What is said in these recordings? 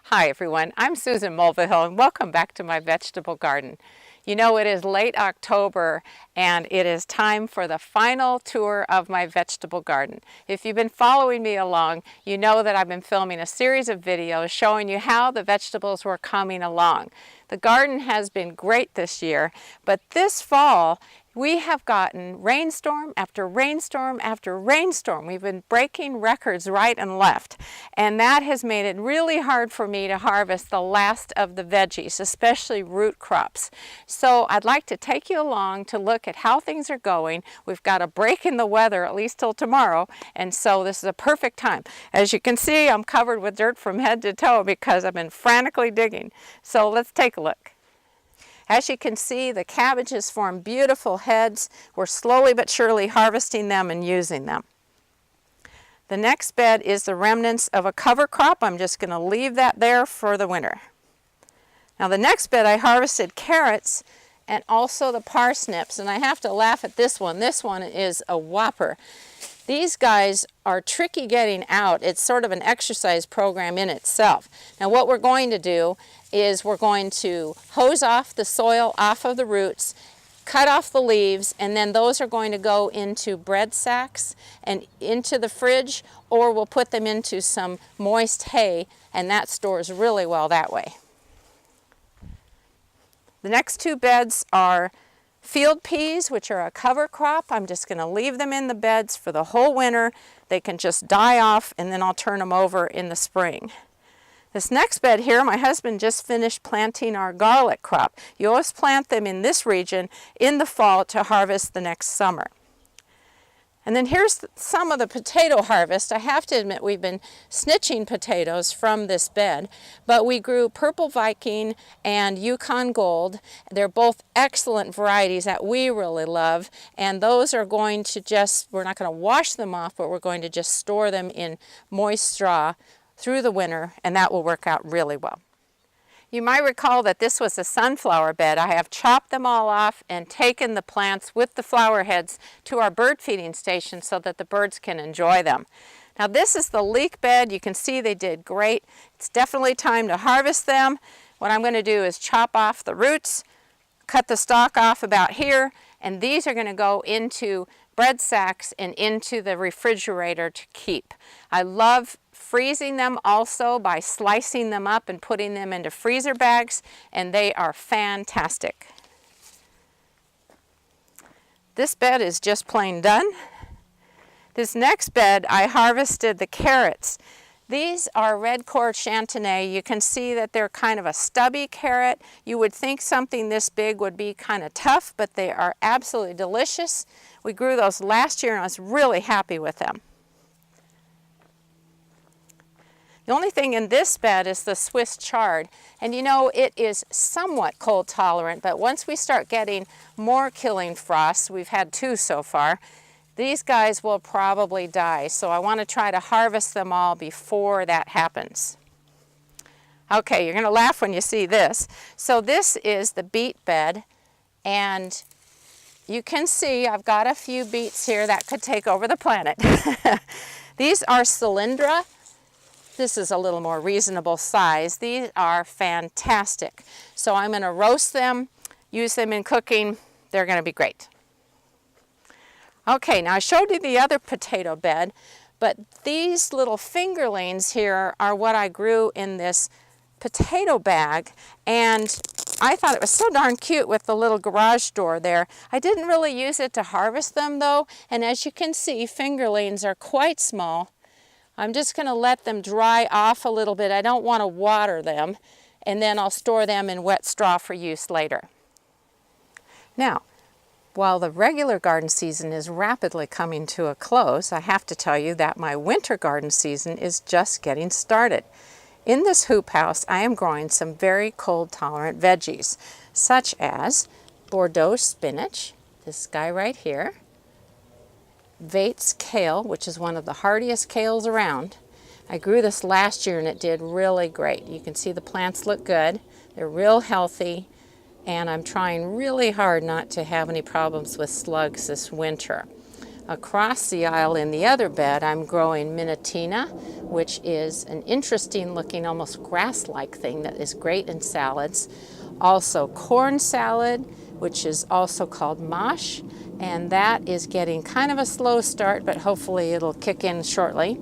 Hi everyone, I'm Susan Mulvihill and welcome back to my vegetable garden. You know, it is late October and it is time for the final tour of my vegetable garden. If you've been following me along, you know that I've been filming a series of videos showing you how the vegetables were coming along. The garden has been great this year, but this fall we have gotten rainstorm after rainstorm after rainstorm. We've been breaking records right and left, and that has made it really hard for me to harvest the last of the veggies, especially root crops. So I'd like to take you along to look at how things are going. We've got a break in the weather at least till tomorrow, and so this is a perfect time. As you can see, I'm covered with dirt from head to toe because I've been frantically digging. So let's take a look. As you can see, the cabbages form beautiful heads. We're slowly but surely harvesting them and using them. The next bed is the remnants of a cover crop. I'm just going to leave that there for the winter. Now the next bed I harvested carrots and also the parsnips, and I have to laugh at this one. This one is a whopper. These guys are tricky getting out. It's sort of an exercise program in itself. Now what we're going to do is we're going to hose off the soil off of the roots, cut off the leaves, and then those are going to go into bread sacks and into the fridge, or we'll put them into some moist hay, and that stores really well that way. The next two beds are field peas, which are a cover crop. I'm just going to leave them in the beds for the whole winter. They can just die off, and then I'll turn them over in the spring. This next bed here, my husband just finished planting our garlic crop. You always plant them in this region in the fall to harvest the next summer. And then here's some of the potato harvest. I have to admit we've been snitching potatoes from this bed, but we grew Purple Viking and Yukon Gold. They're both excellent varieties that we really love, and those are going to we're not going to wash them off, but we're going to just store them in moist straw through the winter, and that will work out really well. You might recall that this was a sunflower bed. I have chopped them all off and taken the plants with the flower heads to our bird feeding station so that the birds can enjoy them. Now this is the leek bed. You can see they did great. It's definitely time to harvest them. What I'm going to do is chop off the roots, cut the stalk off about here, and these are going to go into bread sacks and into the refrigerator to keep. I love freezing them also by slicing them up and putting them into freezer bags, and they are fantastic. This bed is just plain done. This next bed I harvested the carrots. These are red core chantenay. You can see that they're kind of a stubby carrot. You would think something this big would be kind of tough, but they are absolutely delicious. We grew those last year and I was really happy with them. The only thing in this bed is the Swiss chard, and you know it is somewhat cold tolerant, but once we start getting more killing frosts, we've had 2 so far, these guys will probably die, so I want to try to harvest them all before that happens. Okay, you're going to laugh when you see this. So this is the beet bed, and you can see I've got a few beets here that could take over the planet. These are Cylindra. This is a little more reasonable size. These are fantastic. So I'm going to roast them, use them in cooking. They're going to be great. Okay, now I showed you the other potato bed, but these little fingerlings here are what I grew in this potato bag, and I thought it was so darn cute with the little garage door there. I didn't really use it to harvest them though, and as you can see, fingerlings are quite small. I'm just going to let them dry off a little bit. I don't want to water them, and then I'll store them in wet straw for use later. Now, while the regular garden season is rapidly coming to a close, I have to tell you that my winter garden season is just getting started. In this hoop house, I am growing some very cold tolerant veggies, such as Bordeaux spinach, this guy right here, Vate's kale, which is one of the hardiest kales around. I grew this last year and it did really great. You can see the plants look good. They're real healthy, and I'm trying really hard not to have any problems with slugs this winter. Across the aisle in the other bed, I'm growing Minutina, which is an interesting looking, almost grass-like thing that is great in salads. Also corn salad, which is also called mash, and that is getting kind of a slow start, but hopefully it'll kick in shortly.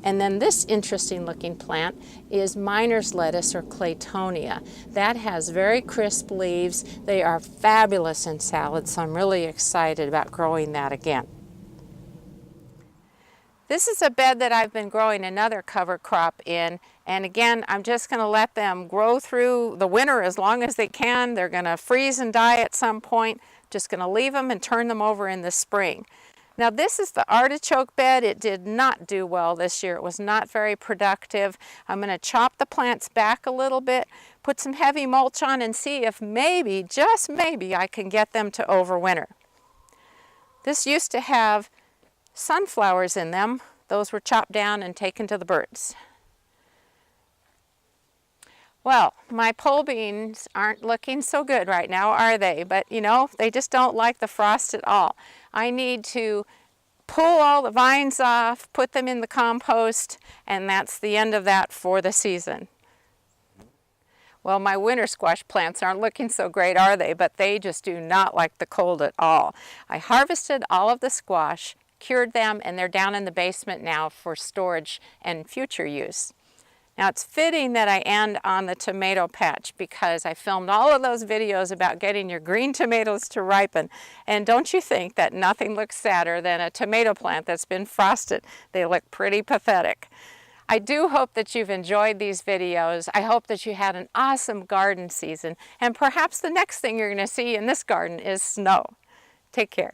And then this interesting looking plant is miner's lettuce, or Claytonia. That has very crisp leaves. They are fabulous in salads, so I'm really excited about growing that again. This is a bed that I've been growing another cover crop in, and again, I'm just going to let them grow through the winter as long as they can. They're going to freeze and die at some point. Just going to leave them and turn them over in the spring. Now this is the artichoke bed. It did not do well this year. It was not very productive. I'm going to chop the plants back a little bit, put some heavy mulch on, and see if maybe, just maybe, I can get them to overwinter. This used to have sunflowers in them. Those were chopped down and taken to the birds. Well, my pole beans aren't looking so good right now, are they? But you know, they just don't like the frost at all. I need to pull all the vines off, put them in the compost, and that's the end of that for the season. Well, my winter squash plants aren't looking so great, are they? But they just do not like the cold at all. I harvested all of the squash, cured them, and they're down in the basement now for storage and future use. Now it's fitting that I end on the tomato patch because I filmed all of those videos about getting your green tomatoes to ripen. And don't you think that nothing looks sadder than a tomato plant that's been frosted? They look pretty pathetic. I do hope that you've enjoyed these videos. I hope that you had an awesome garden season, and perhaps the next thing you're going to see in this garden is snow. Take care.